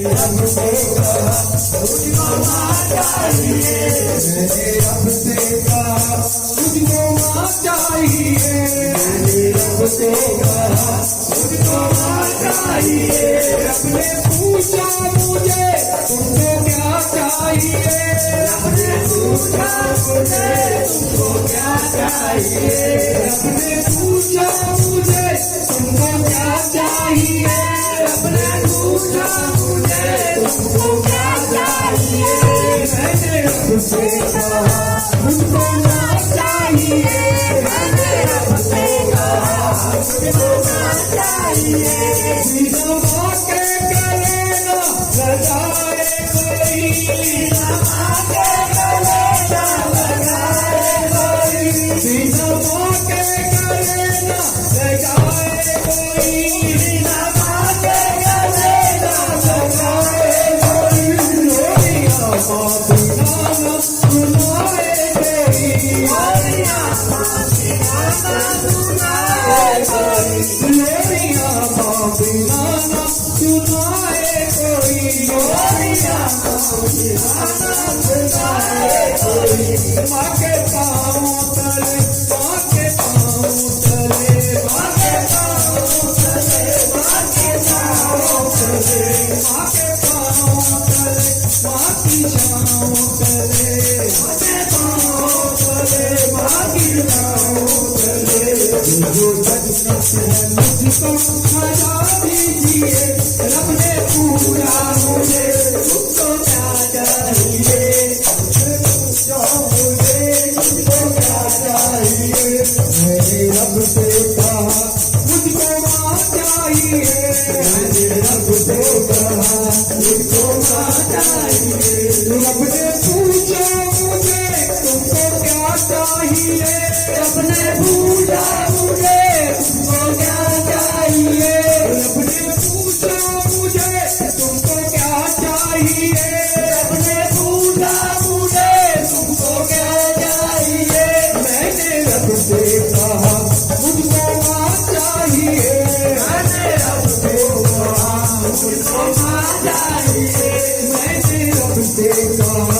रब से कहा मुझको माँ चाहिए, मैंने रब से कहा मुझको माँ चाहिए, मैंने रब से कहा मुझको माँ चाहिए। रब ने पूछा मुझे तुमको क्या चाहिए, रब ने पूछा मुझे तुमको क्या चाहिए, रब ने पूछा मुझे तुमको क्या चाहिए, रब ने पूछा मुझे तुमको क्या चाहिए। मैंने रब से कहा मुझको माँ चाहिए, मैंने रब से कहा मुझको माँ चाहिए। बिना माँ के गले न लगाए कोई, बिना माँ के गले न लगाए कोई, बिना माँ के गले न लगाए कोई, बिना माँ के गले न लगाए कोई। लोरिया माँ बिना न सुनाए कोई, लोरिया माँ बिना न सुनाए कोई, लोरिया माँ बिना न सुनाए कोई, लोरिया माँ बिना न सुनाए कोई। माँ के पाँव तले, माँ के पाँव तले, माँ के पाँव तले, माँ के पाँव तले, माँ के पाँव तले, माँ की छाँव तले, माँ के पाँव तले, माँ की छाँव तले। जो जन्नत है मुझको सजा दीजिए, रब ने पूरा मुझे मुझको क्या चाहिए, पूछो मुझे मुझको क्या चाहिए। मैंने रब से कहा मुझको माँ चाहिए, मैंने रब से कहा मुझको माँ चाहिए। रब ने पूछा मुझे तुमको क्या चाहिए, रब ने पूछा मुझे तुमको क्या चाहिए, रब ने पूछा मुझे तुमको क्या चाहिए, रब ने पूछा मुझे तुमको क्या चाहिए। मैंने रब से कहा मुझको माँ चाहिए, मैंने रब से कहा मुझको माँ चाहिए, मैंने रब से कहा